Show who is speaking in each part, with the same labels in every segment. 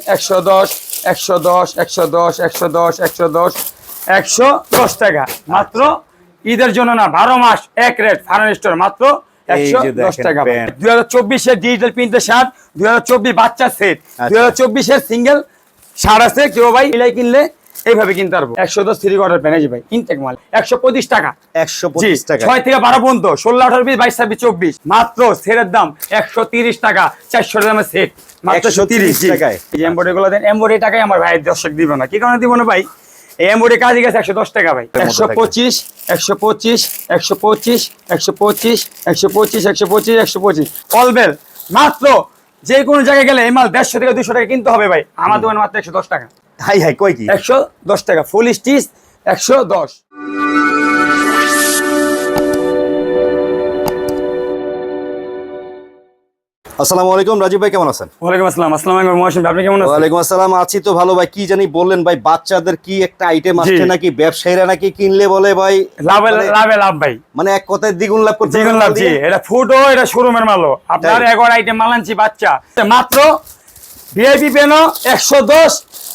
Speaker 1: 110 110 110 110 110 110 টাকা মাত্র। ঈদের জন্য না, 12 মাস এক রেট ফার্নিচার স্টোর মাত্র 110 টাকা। 2024 এর ডিজিটাল প্রিন্টের শার্ট, 2024 বাচ্চা সেট, 2024 এর সিঙ্গেল শার্ট আছে। কেউ ভাই মিলাই কিনলে এইভাবে কিনতে পারবো। 110 3 কোয়ার্টার প্যানেজ ভাই ইনটেক মাল 125 টাকা।
Speaker 2: 125 টাকা
Speaker 1: 6 থেকে 12 পর্যন্ত 16 18 20 22 23 24 মাত্র সেটের দাম 130 টাকা। 400 টাকা সেট মাত্র 130 টাকায়। এই এমব্রয়ডারি গুলো দেন, এমব্রয়ডারি টাকায় আমার ভাই দর্শক দিব না। কি কারণে দিব না ভাই? এই এমব্রয়ডারি কাজে গেছে 110 টাকা ভাই। 125 125 125 125 125 125 125 অলবেল মাত্র। যে কোনো জায়গায় গেলে এই মাল 150 থেকে 200 টাকা কিনতে হবে ভাই। আমার দোকানে মাত্র 110 টাকা।
Speaker 2: হাই হাই কই কি
Speaker 1: 110 টাকা ফুল স্টিচ 110।
Speaker 2: আসসালামু আলাইকুম রাজীব ভাই, কেমন আছেন?
Speaker 1: ওয়ালাইকুম আসসালাম। আসসালামু আলাইকুম মহসিন ভাই, আপনি কেমন আছেন?
Speaker 2: ওয়ালাইকুম আসসালাম, আছি তো ভালো ভাই। কি জানি বললেন ভাই, বাচ্চাদের কি একটা আইটেম আসছে নাকি? ব্যবসায়ীরা নাকি কিনলে বলে ভাই
Speaker 1: লাভ ভাই,
Speaker 2: মানে এক কথায় দ্বিগুণ লাভ করতে।
Speaker 1: দ্বিগুণ লাভ জি। এটা ফুডও, এটা শোরুমের মালও। আপনার 11 আইটেম মাল আনছি বাচ্চা মাত্র। ভিআইপি পেনও 110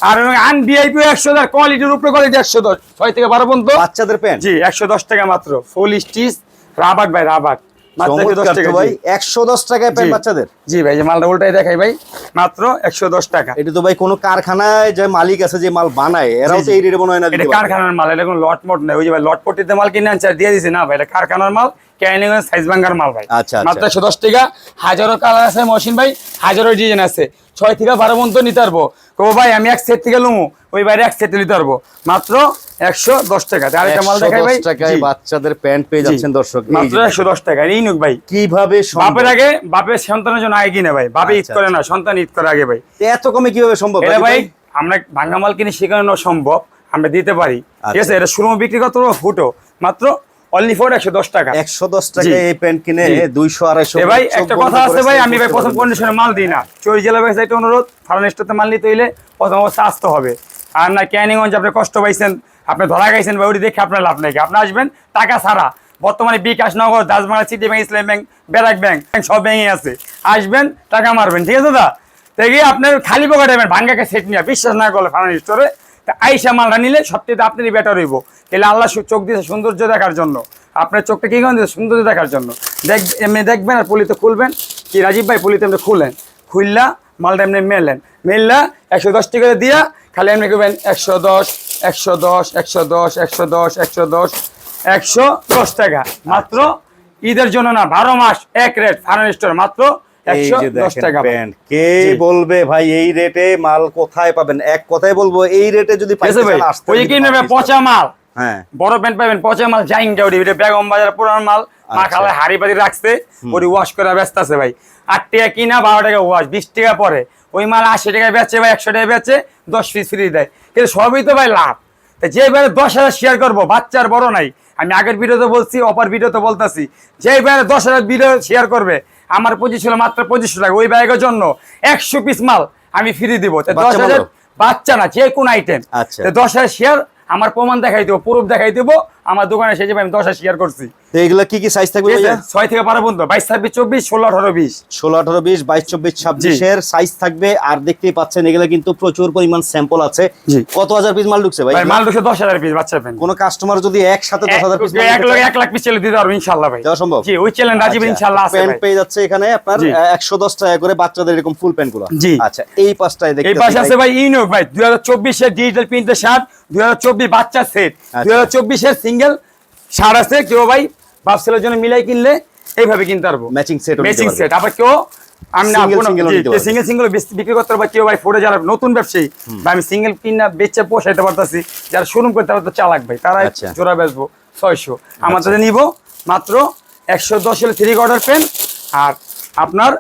Speaker 1: আর আন ভিআইপি 110, কোয়ালিটির উপরে কোয়ালিটি 110। 6 থেকে 12 পর্যন্ত
Speaker 2: বাচ্চাদের প্যান্ট
Speaker 1: জি 110 টাকা মাত্র। ফুল স্টিচ রাবাট ভাই, রাবাট মাত্র 110 টাকা
Speaker 2: ভাই। 110 টাকায় প্যান্ট বাচ্চাদের।
Speaker 1: জি ভাই, যে মালটা উল্টাই দেখাই ভাই, মাত্র 110 টাকা।
Speaker 2: এটা তো ভাই কোন কারখানায় যে মালিক আছে যে মাল বানায়, এরাও তো এই রেটে বানায় না?
Speaker 1: এটা কারখানার মাল, এটা কোনো লটমট না। ওই যে ভাই লটপটিতে মাল কিনে আনছে আর দিয়ে দিছি না ভাই, এটা কারখানার মাল, ক্যানিং সাইজ ভাঙ্গার মাল ভাই।
Speaker 2: আচ্ছা
Speaker 1: মাত্র 110 টাকা। হাজারো কালার আছে মহসিন ভাই, হাজারো ডিজাইন আছে। 6 থেকে 12 পর্যন্ত নিতে পারবো। ও ভাই আমি এক সেট থেকে লুমু, ওই বাইরে এক সেট নিতে পারবো মাত্র 110 টাকা। আরেকটা মাল দেখাই ভাই,
Speaker 2: 110 টাকায় বাচ্চাদের প্যান্ট পেয়ে যাচ্ছেন দর্শক,
Speaker 1: মাত্র 110 টাকা। এই নুক ভাই
Speaker 2: কিভাবে
Speaker 1: বাপের আগে, বাপের সন্তানের জন্য আগে কিনে ভাই। বাপে ঈদ করে না, সন্তান ঈদ করে আগে ভাই।
Speaker 2: এত কমে কিভাবে সম্ভব
Speaker 1: ভাই? আমরা ভাঙা মাল কিনে শেখানো সম্ভব, আমরা দিতে পারি। ঠিক আছে, এটা শোরুমে বিক্রি করতে ফুটো মাত্র অনলি ফর 110 টাকা।
Speaker 2: 110 টাকায় এই প্যান্ট কিনে 200 250।
Speaker 1: ভাই একটা কথা আছে ভাই, আমি ভাই প্রথম কন্ডিশনে মাল দিই না। চুরি জেলা ব্যবসায়ীতে অনুরোধ, ফার্নিচারতে মাল নিতে হইলে প্রথম অবস্থা আসতে হবে। আর না ক্যানিগঞ্জ আপনি কষ্ট পাইছেন, আপনি ধরা গাইছেন ভাই, ওটি দেখে আপনার লাভ নাই। আপনি আসবেন টাকা ছাড়া। বর্তমানে বিকাশ, নগর, দাসবাংলা, সিটি ব্যাংক, ইসলাম ব্যাংক, ব্যারাক ব্যাংক সব ব্যাংকই আছে। আসবেন টাকা মারবেন, ঠিক আছে দা? দেখি আপনার খালি পকেটে ভাঙ্গাকে সেট নিয়ে বিশ্বাস না করলে ফার্নিচার স্টোরে আইসা মালটা নিলে সবচেয়ে আপনারই বেটার হইব। তাহলে আল্লাহ চোখ দিয়েছে সৌন্দর্য দেখার জন্য, আপনার চোখটা কি করেন সৌন্দর্য দেখার জন্য। এমনি দেখবেন আর পলিতে খুলবেন। কি রাজীব ভাই পলিতে এমনি খুললেন, খুললা মালটা এমনি মেললা 110 টাকা দিয়া খালি এমনি করবেন 110 110 110 110 110 110 টাকা মাত্র। ঈদের জন্য না, 12 মাস এক রেট ফার্নিচার স্টোর মাত্র 110 টাকা।
Speaker 2: কে বলবে ভাই এই রেটে মাল কোথায় পাবেন? এক কথায় বলবো, এই রেটে যদি
Speaker 1: ওই কি নেবে পচা মাল। হ্যাঁ, বড় প্যান্ট পাবেন পচা মাল, জাইংটা ওটি বেগম বাজার পুরান মাল। মা খালে হাড়ি পাতি রাখছে, ওটি ওয়াশ করে ব্যস্ত আছে ভাই। 8 টাকা কিনা 12 টাকা ওয়াশ, 20 টাকা পরে। ওই মাল 80 টাকায় বেচে ভাই, 100 টাকায় বেচে, 10 পিস ফ্রি দেয়। কিন্তু সবই তো ভাই লাভ। যেবারে 10,000 শেয়ার করবো, বাচ্চার বড় নাই। আমি আগের ভিডিওতে বলছি, অপর ভিডিওতে বলতেছি, যেবারে 10,000 ভিডিও শেয়ার করবে, আমার 25 ছিল মাত্র 2500 টাকা। ওই ব্যাগের জন্য 100 পিস মাল আমি ফ্রি দিব। 10,000 বাচ্চা না, যে কোন আইটেম 10,000 শেয়ার, আমার প্রমাণ দেখাই দেবো, প্রুফ দেখাই দেবো। আমার দোকানে এসে আমি 10,000 শেয়ার করছি।
Speaker 2: এগুলা কি কি সাইজ থাকবে?
Speaker 1: 6 থেকে 12 পর্যন্ত, 22 26 24 16 18 20
Speaker 2: 16 18 20 22 24 26 এর সাইজ থাকবে। আর দেখতেই পাচ্ছেন এগুলা কিন্তু প্রচুর পরিমাণ স্যাম্পল আছে। কত হাজার পিস মাল ঢুকছে ভাই?
Speaker 1: মাল ঢুকছে 10,000 পিস বাচ্চা পেন।
Speaker 2: কোন কাস্টমার যদি একসাথে 10,000 পিস
Speaker 1: 1 লাখ পিস চলে দিতে পারবো ইনশাআল্লাহ ভাই।
Speaker 2: দেওয়া সম্ভব?
Speaker 1: জি, ওই চ্যালেঞ্জ রাজীব ইনশাআল্লাহ আছে।
Speaker 2: পেন পেয়ে যাচ্ছে এখানে আপনার 110 টাকা করে বাচ্চাদের এরকম ফুল পেন গুলো।
Speaker 1: জি
Speaker 2: আচ্ছা, এই পাশটায় দেখতে
Speaker 1: এই পাশে আছে ভাই ইনোক ভাই 2024 এর ডিজিটাল প্রিন্টের শার্ট, 2024 বাচ্চা সেট, 2024 এর সিঙ্গেল শার্ট আছে। কেউ ভাই বাচ্চাদের জন্য মিলাই কিনলে এইভাবে কিনতে পারবো।
Speaker 2: ম্যাচিং সেট
Speaker 1: আবার কেউ আমি সিঙ্গেল সিঙ্গেল বিক্রি করতে পারবো। কেউ ভাই ফোরে যারা নতুন ব্যবসায়ী বা আমি সিঙ্গেল কিনা বেচে পোষাইতে পারতাছি, যারা শোরুম করতে পারতো চালাক ভাই, তারা জোড়া বেচবো 600। আমার কাছে নিব মাত্র 110 এর 3 কোয়ার্টার পেন। আর আপনার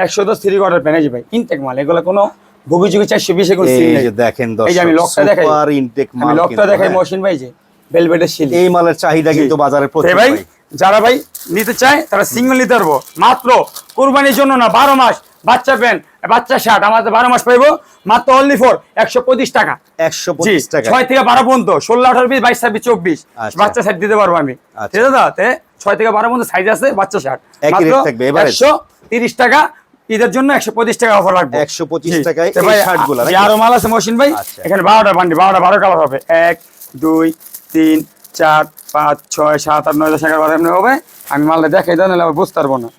Speaker 1: 110 3 কোয়ার্টার পেন। এই যে ভাই ইনটেক মাল, এগুলো কোনো ভুগি যুগে 420 এগুলো সিল নেই।
Speaker 2: দেখেন দর্শক,
Speaker 1: এই যে আমি লকটা দেখাই,
Speaker 2: সুপার ইনটেক মাল,
Speaker 1: আমি লকটা দেখাই মহসিন ভাই, যে ভেলভেটের সিল।
Speaker 2: এই মালের চাহিদা কিন্তু বাজারে প্রচুর
Speaker 1: ভাই। যারা ভাই নিতে চায় তারা সিঙ্গেল নিতে পারবো মাত্র। কুরবানির জন্য না, 12 মাস বাচ্চা প্যান্ট, বাচ্চা শার্ট আমাদের 12 মাস পাইবো মাত্র অনলি ফর 125 টাকা।
Speaker 2: 125 টাকা।
Speaker 1: 6 থেকে 12 পর্যন্ত 16 18 20 22 26 24 বাচ্চা শার্ট দিতে পারবো আমি। ঠিক আছে দাদা? 6 থেকে 12 পর্যন্ত সাইজ আছে বাচ্চা শার্ট, মাত্র 130 টাকা। ঈদের জন্য 125 টাকা অফার রাখবো।
Speaker 2: 125 টাকায়
Speaker 1: তো
Speaker 2: এই
Speaker 1: ভাই,
Speaker 2: শার্টগুলো
Speaker 1: আরো মাল আছে মহসিন ভাই।
Speaker 2: আচ্ছা।
Speaker 1: এখানে 12টা বান্ডি, 12 কালার হবে। 1 2 3 4 5 6 7 8 9 10 11 12 এমনি হবে। আমি মালটা দেখাই দাও, নাহলে আবার বুঝতে পারবো না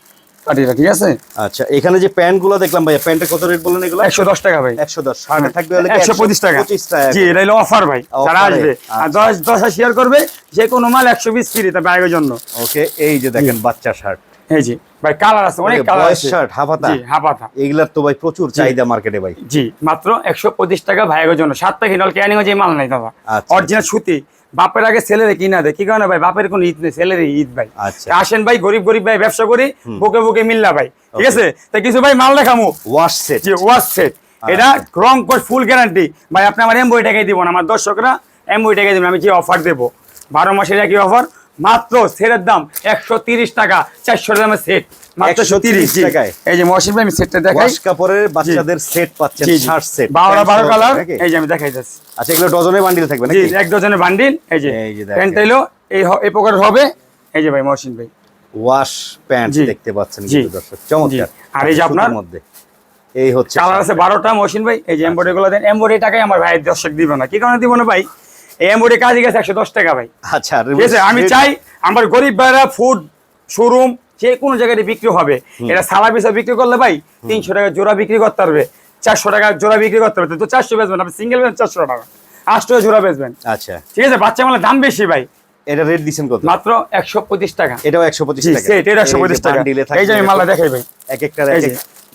Speaker 1: পার্টিটা, ঠিক আছে?
Speaker 2: আচ্ছা, এখানে যে প্যান্ট গুলো দেখলাম ভাই, প্যান্টের কত রেট বললেন এগুলো?
Speaker 1: 110 টাকা ভাই।
Speaker 2: 110। শার্টে থাকবে হলে
Speaker 1: 125 টাকা।
Speaker 2: 125 টাকা।
Speaker 1: জি, এটা হলো অফার ভাই, যারা
Speaker 2: অফারে,
Speaker 1: আসবে আর 10 শেয়ার করবে, যে কোনো মাল 120 ফ্রি তা ব্যাগের জন্য।
Speaker 2: ওকে, এই যে দেখেন বাচ্চা শার্ট,
Speaker 1: এই জি ভাই, কালার আছে, অনেক কালার
Speaker 2: বয়েস
Speaker 1: আছে।
Speaker 2: শার্ট হাফাতা,
Speaker 1: জি, হাফাতা।
Speaker 2: এগুলার তো ভাই প্রচুর চাহিদা মার্কেটে ভাই।
Speaker 1: জি, মাত্র 125 টাকা ভাইয়ের জন্য। 7টা কিনল ক্যানিং যে মাল নাই দাদা,
Speaker 2: আচ্ছা,
Speaker 1: অরিজিনাল সুতি। বাপের আগে ছেলেরে কিনা দেয়, কি কারণে ভাই? বাপের কোনো ঈদ নেই, ছেলের ঈদ ভাই।
Speaker 2: আচ্ছা।
Speaker 1: আসেন ভাই, গরিব ভাই ব্যবসা করি, বুকে বুকে মিল্লা ভাই, ঠিক আছে? তাই কিছু ভাই মাল দেখামু।
Speaker 2: ওয়াশ সেট,
Speaker 1: জি, ওয়াশ সেট, এটা রং কোট ফুল গ্যারান্টি ভাই। আপনি আমার এমবই টাকাই দিব না, আমার দর্শকরা এমবই টাকাই দিবেন। আমি যে অফার দেবো 12 মাসের একই অফার, মাত্র সেটের দাম 130 টাকা, 400 দামের সেট, মাত্র 130
Speaker 2: টাকায়।
Speaker 1: এই যে মহসিন ভাই, আমি সেটটা দেখাই।
Speaker 2: ওয়াশ কাপড়ের বাচ্চাদের সেট পাচ্ছেন,
Speaker 1: জি, জি।
Speaker 2: শার্ট সেট
Speaker 1: 12 কালার, এই যে আমি দেখাই যাচ্ছি।
Speaker 2: আচ্ছা, এগুলো ডজনে বান্ডিল থাকবে
Speaker 1: জি,
Speaker 2: নাকি?
Speaker 1: 1 ডজনের বান্ডিল। এই যে
Speaker 2: দেখেন।
Speaker 1: প্যান্ট হলো এই প্রকারের হবে। এই যে ভাই মহসিন ভাই,
Speaker 2: ওয়াশ প্যান্ট
Speaker 1: জি।
Speaker 2: দেখতে পাচ্ছেন
Speaker 1: জি।
Speaker 2: কিন্তু দর্শক, চমৎকার।
Speaker 1: আর এই যে আপনার
Speaker 2: সুতির মধ্যে এই হচ্ছে
Speaker 1: কালার আছে 12টা মহসিন ভাই। এই যে এমব্রয়ডারি গুলো দেন, এমব্রয়ডারি টাকায় আমার ভাই দর্শক দিব না। কি কারণে দিব না ভাই? এই এমব্রয়ডারি কাজে গেছে 110 টাকা ভাই।
Speaker 2: আচ্ছা,
Speaker 1: ঠিক আছে? আমি চাই আমার গরিব ভাইরা ফুড শোরুম যে কোনো জায়গায় বিক্রি হবে, এটা সালা পিসা বিক্রি করলে ভাই 300 টাকা জোড়া বিক্রি করতে পারবে, 400 টাকা জোড়া বিক্রি করতে পারবে। তো 400 বেচবেন, আপনি সিঙ্গেল বেচবেন 400 টাকা, 8 টাকা জোড়া বেচবেন।
Speaker 2: আচ্ছা,
Speaker 1: ঠিক আছে? বাচ্চা মালের দাম বেশি ভাই।
Speaker 2: এটা রেট দিবেন কত?
Speaker 1: মাত্র 125 টাকা।
Speaker 2: এটাও 125
Speaker 1: জি,
Speaker 2: টাকা।
Speaker 1: সেট এটা 125 টাকা। এই যে আমি মালটা দেখাই ভাই,
Speaker 2: এক একটা এক এক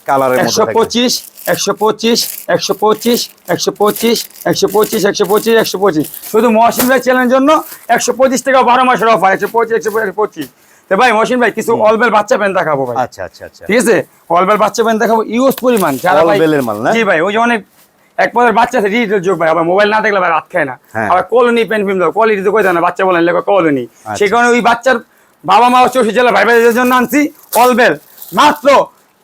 Speaker 2: কালারের মধ্যে থাকবে।
Speaker 1: 125 125 125 125 125 125 125 শুধু মহসিন ভাই চ্যানেলের জন্য 125 টাকা 12 মাসের অফার। 125 125। তো ভাই মহসিন ভাই, কিছু অলবেল বাচ্চা প্যান্ট দেখাবো ভাই।
Speaker 2: আচ্ছা আচ্ছা আচ্ছা,
Speaker 1: ঠিক আছে? অলবেল বাচ্চা প্যান্ট দেখাবো, ইউজ পরিমাণ যারা ভাই।
Speaker 2: অলবেলের মাল না?
Speaker 1: জি ভাই, ওই যে অনেক এক পদের বাচ্চা আছে ডিজিটাল যুগ ভাই, আবার মোবাইল না দেখলে ভাই রাত খায় না।
Speaker 2: হ্যাঁ।
Speaker 1: আবার কলোনি প্যান্ট ফিল্ম দাও, কোয়ালিটি তো কই দেয় না, বাচ্চা বলেন লেখা কলোনি।
Speaker 2: আচ্ছা।
Speaker 1: সেই কারণে ওই বাচ্চার বাবা মা 64 জেলা ভাই ভাইদের জন্য আনছি অলবেল। মাত্র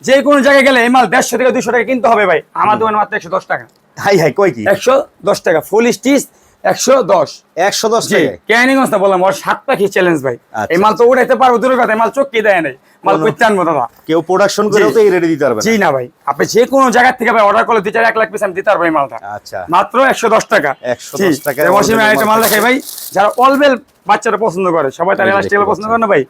Speaker 1: যে কোনো জায়গায় গেলে এই মাল 150 থেকে 200 টাকা কিনতে হবে ভাই, আমার দোকানে মাত্র 110 টাকা।
Speaker 2: হাই হাই, কই কি
Speaker 1: 110 টাকা ফুল স্টিচ 110।
Speaker 2: 110
Speaker 1: জি,
Speaker 2: টাকা?
Speaker 1: ক্যানিংস না বললাম, ওর 7টা কি চ্যালেঞ্জ ভাই।
Speaker 2: আচ্ছা,
Speaker 1: এই মাল তো উঠাইতে পারবো দূরের কথা, এই মাল চোখ কি দেয় নাই, মাল কইতে আনবো দাদা।
Speaker 2: কেউ প্রোডাকশন করেও তো এই রেটে দিতে পারবে না।
Speaker 1: জি না ভাই, আপনি যে কোনো জায়গা থেকে ভাই অর্ডার করলে 2-4 1 লাখ পিস আমি দিতে পারবো এই মালটা।
Speaker 2: আচ্ছা,
Speaker 1: মাত্র 110 টাকা।
Speaker 2: 110 টাকায়
Speaker 1: জি, মৌসুমী
Speaker 2: অলবেল
Speaker 1: আরেকটা মাল
Speaker 2: মাল
Speaker 1: দেখাই ভাই, যারা অলবেল বাচ্চারা পছন্দ করে, সবাই তার
Speaker 2: এই যে
Speaker 1: এলাস্টিক
Speaker 2: দেখতে
Speaker 1: পছন্দ করে না ভাই।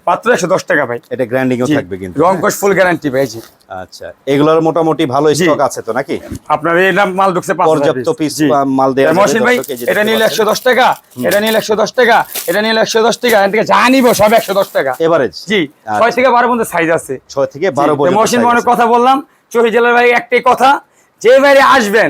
Speaker 1: মাত্র 110 টাকা ভাই।
Speaker 2: এটা গ্র্যান্ডিংও
Speaker 1: জি,
Speaker 2: থাকবে কিন্তু।
Speaker 1: রং কোশ ফুল গ্যারান্টি ভাই। জি,
Speaker 2: আচ্ছা, এগুলোর মোটামুটি ভালো
Speaker 1: জি।
Speaker 2: স্টক আছে তো নাকি?
Speaker 1: আপনার এই মাল ঢুকছে 5,000
Speaker 2: পর্যাপ্ত পিস
Speaker 1: জি।
Speaker 2: মাল দেয়া যাবে
Speaker 1: মহসিন ভাই,
Speaker 2: দর্শক, এই যে
Speaker 1: এটা
Speaker 2: দেখতে
Speaker 1: নিলে
Speaker 2: পাচ্ছেন।
Speaker 1: 110 টাকা, এটা নিলে 110 টাকা, এটা নিলে 110 টাকা, এখান থেকে যা নিবো সব 110 টাকা।
Speaker 2: এভারেজ
Speaker 1: জি,
Speaker 2: আচ্ছা।
Speaker 1: 6 থেকে 12 পর্যন্ত সাইজ আছে।
Speaker 2: 6 থেকে 12 পর্যন্ত
Speaker 1: মহসিন
Speaker 2: size
Speaker 1: অনেক
Speaker 2: আছে।
Speaker 1: কথা বললাম, চৌহি জেলার ভাই একটাই কথা, যে বাইরে আসবেন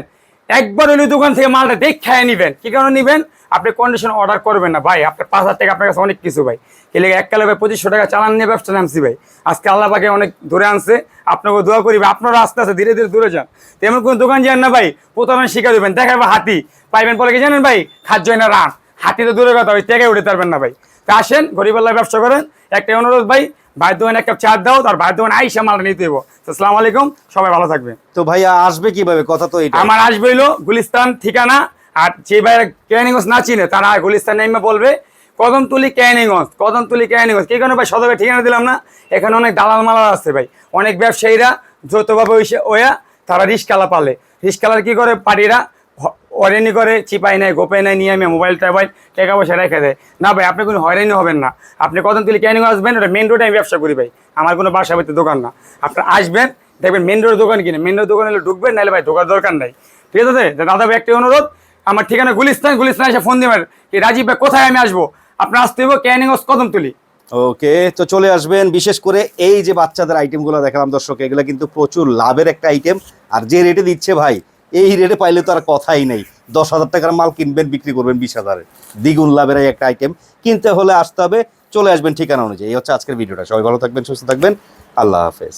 Speaker 1: একবার হলে দোকান থেকে মালটা দেখায় নিবেন। কি কারণে নিবেন? আপনি কন্ডিশন অর্ডার করবেন না ভাই, আপনার 5,000 টাকা আপনার কাছে অনেক কিছু ভাই। এলে এককালে ভাই 2500 টাকা চালান নিয়ে ব্যবসা নামছি ভাই। আজকে আল্লাহ পাকে অনেক দূরে আনছে, আপনাকে দোয়া করি ভাই, আপনারা আস্তে আস্তে ধীরে ধীরে দূরে যান। তেমন কোনো দোকান যান না ভাই, প্রথমে শিখা দেবেন, দেখাবো হাতি পাইবেন, পরে কি জানেন ভাই, খাদ্য না রান, হাতি তো দূরে কথা, ওই টেকায় উঠে পারবেন না ভাই। তা আসেন, গরিব আল্লাহ ব্যবসা করেন। একটাই অনুরোধ ভাই, ভাইয়ের দোকানে এক কাপ চা দাও, তার ভাইয়ের দোকানে আইসা মালটা নিতে হইব। তো আসসালামু আলাইকুম, সবাই ভালো থাকবে।
Speaker 2: তো ভাইয়া আসবে কিভাবে? কথা তো এটা।
Speaker 1: আমার আসবে হইলো গুলিস্তান ঠিকানা, আর যে ভাইয়ের ক্যানিগঞ্জ না চিনে তারা গুলিস্তান নেমে বলবে কদমতলি ক্যানিগঞ্জ, কদমতলি ক্যানিগঞ্জ। কি কারণে ভাই সদরে ঠিকানা দিলাম না? এখানে অনেক দালাল মালাল আছে ভাই, অনেক ব্যবসায়ীরা যৌথভাবে ওয়া তারা রিস্কালা পালে। রিস্কালার কি করে, পার্টিরা হয়রানি করে, চিপাই নেয়, গোপে নেয়, নিয়ে মোবাইল টোবাইল টাকা পয়সা রেখে দেয়। না ভাই, আপনি কোনো হয়রানি হবেন না। আপনি কদমতলি ক্যানিগঞ্জ আসবেন, ওটা মেন রোডে আমি ব্যবসা করি ভাই, আমার কোনো বাসা বাড়িতে দোকান না। আপনার আসবেন, দেখবেন মেন রোডের দোকান কিনে, মেন রোড দোকান হলে ঢুকবেন, নাহলে ভাই ঢোকার দরকার নাই। ঠিক আছে? দাদা ভাই একটি অনুরোধ, আমার ঠিকানা গুলিস্তান, গুলিস্তান এসে ফোন দিবেন কি রাজীব ভাই কোথায় আমি আসবো, আপনার আসতে হইব ক্যানিগঞ্জ কদমতলি।
Speaker 2: ওকে, তো চলে আসবেন। বিশেষ করে এই যে বাচ্চাদের আইটেমগুলো দেখালাম দর্শক, এগুলো কিন্তু প্রচুর লাভের একটা আইটেম। আর যে রেটে দিচ্ছে ভাই, এই রেটে পাইলে তো আর কথাই নেই। 10,000 টাকার মাল কিনবেন, বিক্রি করবেন 20,000-এ, দ্বিগুণ লাভের এই একটা আইটেম। কিনতে হলে আসতে হবে, চলে আসবেন ঠিকানা অনুযায়ী। এই হচ্ছে আজকের ভিডিওটা। সবাই ভালো থাকবেন, সুস্থ থাকবেন, আল্লাহ হাফেজ।